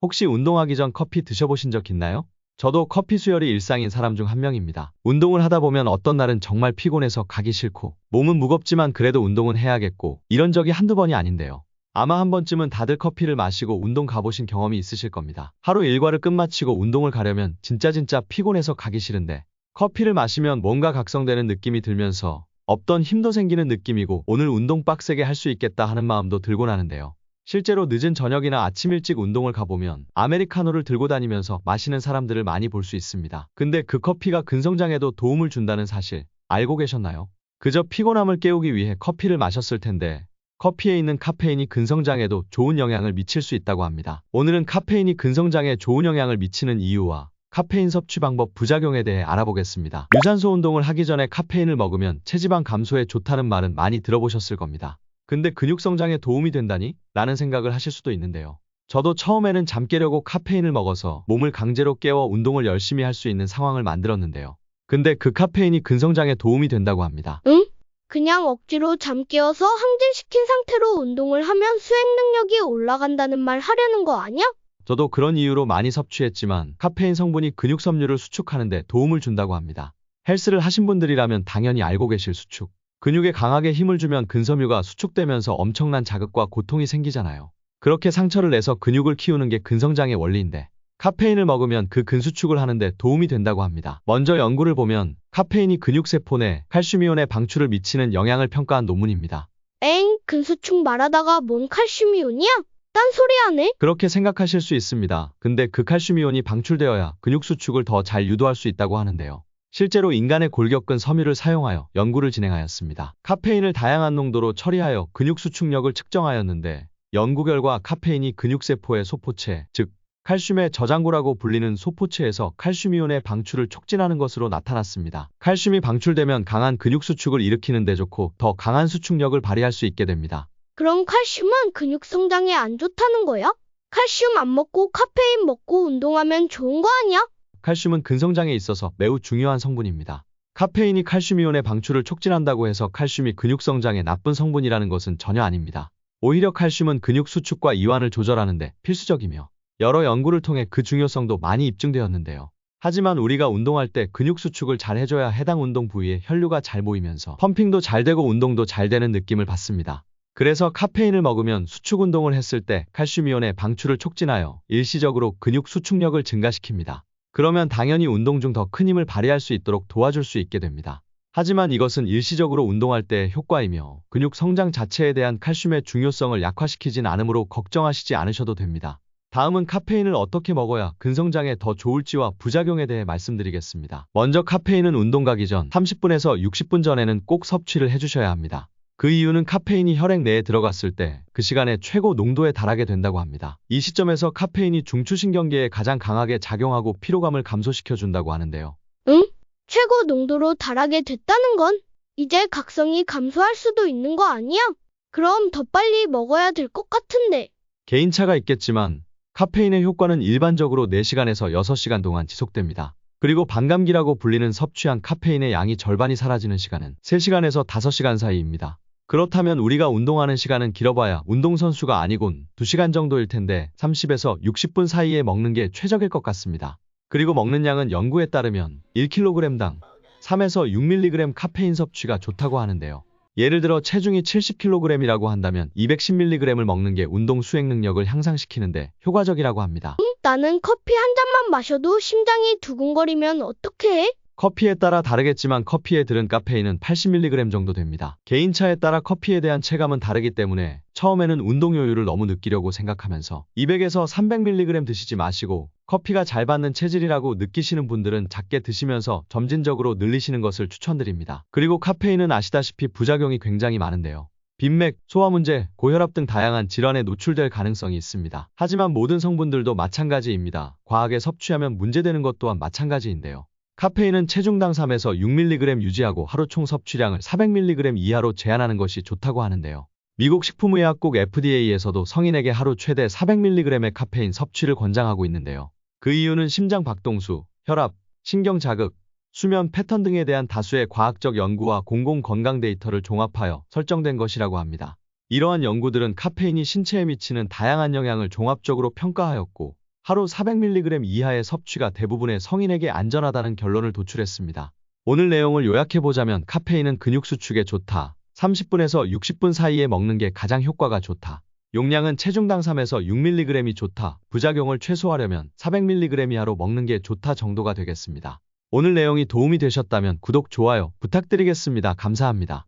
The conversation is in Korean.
혹시 운동하기 전 커피 드셔보신 적 있나요? 저도 커피 수혈이 일상인 사람 중 한 명입니다. 운동을 하다 보면 어떤 날은 정말 피곤해서 가기 싫고, 몸은 무겁지만 그래도 운동은 해야겠고, 이런 적이 한두 번이 아닌데요. 아마 한 번쯤은 다들 커피를 마시고 운동 가보신 경험이 있으실 겁니다. 하루 일과를 끝마치고 운동을 가려면 진짜 피곤해서 가기 싫은데, 커피를 마시면 뭔가 각성되는 느낌이 들면서 없던 힘도 생기는 느낌이고, 오늘 운동 빡세게 할 수 있겠다 하는 마음도 들곤 하는데요. 실제로 늦은 저녁이나 아침 일찍 운동을 가보면 아메리카노를 들고 다니면서 마시는 사람들을 많이 볼 수 있습니다. 근데 그 커피가 근성장에도 도움을 준다는 사실 알고 계셨나요? 그저 피곤함을 깨우기 위해 커피를 마셨을 텐데, 커피에 있는 카페인이 근성장에도 좋은 영향을 미칠 수 있다고 합니다. 오늘은 카페인이 근성장에 좋은 영향을 미치는 이유와 카페인 섭취 방법, 부작용에 대해 알아보겠습니다. 유산소 운동을 하기 전에 카페인을 먹으면 체지방 감소에 좋다는 말은 많이 들어보셨을 겁니다. 근데 근육 성장에 도움이 된다니? 라는 생각을 하실 수도 있는데요. 저도 처음에는 잠 깨려고 카페인을 먹어서 몸을 강제로 깨워 운동을 열심히 할 수 있는 상황을 만들었는데요. 근데 그 카페인이 근성장에 도움이 된다고 합니다. 응? 그냥 억지로 잠 깨워서 항진시킨 상태로 운동을 하면 수행 능력이 올라간다는 말 하려는 거 아니야? 저도 그런 이유로 많이 섭취했지만 카페인 성분이 근육 섬유를 수축하는 데 도움을 준다고 합니다. 헬스를 하신 분들이라면 당연히 알고 계실 수축. 근육에 강하게 힘을 주면 근섬유가 수축되면서 엄청난 자극과 고통이 생기잖아요. 그렇게 상처를 내서 근육을 키우는 게 근성장의 원리인데, 카페인을 먹으면 그 근수축을 하는데 도움이 된다고 합니다. 먼저 연구를 보면 카페인이 근육세포 내 칼슘이온의 방출을 미치는 영향을 평가한 논문입니다. 엥, 근수축 말하다가 뭔 칼슘이온이야? 딴소리 하네? 그렇게 생각하실 수 있습니다. 근데 그 칼슘이온이 방출되어야 근육 수축을 더 잘 유도할 수 있다고 하는데요. 실제로 인간의 골격근 섬유를 사용하여 연구를 진행하였습니다. 카페인을 다양한 농도로 처리하여 근육 수축력을 측정하였는데, 연구 결과 카페인이 근육세포의 소포체, 즉 칼슘의 저장고라고 불리는 소포체에서 칼슘이온의 방출을 촉진하는 것으로 나타났습니다. 칼슘이 방출되면 강한 근육 수축을 일으키는 데 좋고 더 강한 수축력을 발휘할 수 있게 됩니다. 그럼 칼슘은 근육 성장에 안 좋다는 거야? 칼슘 안 먹고 카페인 먹고 운동하면 좋은 거 아니야? 칼슘은 근성장에 있어서 매우 중요한 성분입니다. 카페인이 칼슘이온의 방출을 촉진한다고 해서 칼슘이 근육 성장에 나쁜 성분이라는 것은 전혀 아닙니다. 오히려 칼슘은 근육 수축과 이완을 조절하는 데 필수적이며, 여러 연구를 통해 그 중요성도 많이 입증되었는데요. 하지만 우리가 운동할 때 근육 수축을 잘 해줘야 해당 운동 부위에 혈류가 잘 모이면서 펌핑도 잘 되고 운동도 잘 되는 느낌을 받습니다. 그래서 카페인을 먹으면 수축 운동을 했을 때 칼슘이온의 방출을 촉진하여 일시적으로 근육 수축력을 증가시킵니다. 그러면 당연히 운동 중 더 큰 힘을 발휘할 수 있도록 도와줄 수 있게 됩니다. 하지만 이것은 일시적으로 운동할 때의 효과이며 근육 성장 자체에 대한 칼슘의 중요성을 약화시키진 않으므로 걱정하시지 않으셔도 됩니다. 다음은 카페인을 어떻게 먹어야 근성장에 더 좋을지와 부작용에 대해 말씀드리겠습니다. 먼저 카페인은 운동 가기 전 30분에서 60분 전에는 꼭 섭취를 해주셔야 합니다. 그 이유는 카페인이 혈액 내에 들어갔을 때 그 시간에 최고 농도에 달하게 된다고 합니다. 이 시점에서 카페인이 중추신경계에 가장 강하게 작용하고 피로감을 감소시켜준다고 하는데요. 응? 최고 농도로 달하게 됐다는 건 이제 각성이 감소할 수도 있는 거 아니야? 그럼 더 빨리 먹어야 될 것 같은데. 개인차가 있겠지만 카페인의 효과는 일반적으로 4시간에서 6시간 동안 지속됩니다. 그리고 반감기라고 불리는 섭취한 카페인의 양이 절반이 사라지는 시간은 3시간에서 5시간 사이입니다. 그렇다면 우리가 운동하는 시간은 길어봐야 운동선수가 아니곤 2시간 정도일 텐데 30에서 60분 사이에 먹는 게 최적일 것 같습니다. 그리고 먹는 양은 연구에 따르면 1kg당 3에서 6mg 카페인 섭취가 좋다고 하는데요. 예를 들어 체중이 70kg이라고 한다면 210mg을 먹는 게 운동 수행 능력을 향상시키는데 효과적이라고 합니다. 나는 커피 한 잔만 마셔도 심장이 두근거리면 어떡해? 커피에 따라 다르겠지만 커피에 들은 카페인은 80mg 정도 됩니다. 개인차에 따라 커피에 대한 체감은 다르기 때문에 처음에는 운동 효율을 너무 느끼려고 생각하면서 200에서 300mg 드시지 마시고, 커피가 잘 받는 체질이라고 느끼시는 분들은 작게 드시면서 점진적으로 늘리시는 것을 추천드립니다. 그리고 카페인은 아시다시피 부작용이 굉장히 많은데요. 빈맥, 소화 문제, 고혈압 등 다양한 질환에 노출될 가능성이 있습니다. 하지만 모든 성분들도 마찬가지입니다. 과하게 섭취하면 문제되는 것 또한 마찬가지인데요. 카페인은 체중당 3에서 6mg 유지하고 하루 총 섭취량을 400mg 이하로 제한하는 것이 좋다고 하는데요. 미국 식품의약국 FDA에서도 성인에게 하루 최대 400mg의 카페인 섭취를 권장하고 있는데요. 그 이유는 심장 박동수, 혈압, 신경 자극, 수면 패턴 등에 대한 다수의 과학적 연구와 공공건강 데이터를 종합하여 설정된 것이라고 합니다. 이러한 연구들은 카페인이 신체에 미치는 다양한 영향을 종합적으로 평가하였고, 하루 400mg 이하의 섭취가 대부분의 성인에게 안전하다는 결론을 도출했습니다. 오늘 내용을 요약해보자면 카페인은 근육 수축에 좋다. 30분에서 60분 사이에 먹는 게 가장 효과가 좋다. 용량은 체중당 3에서 6mg이 좋다. 부작용을 최소화하려면 400mg 이하로 먹는 게 좋다 정도가 되겠습니다. 오늘 내용이 도움이 되셨다면 구독, 좋아요 부탁드리겠습니다. 감사합니다.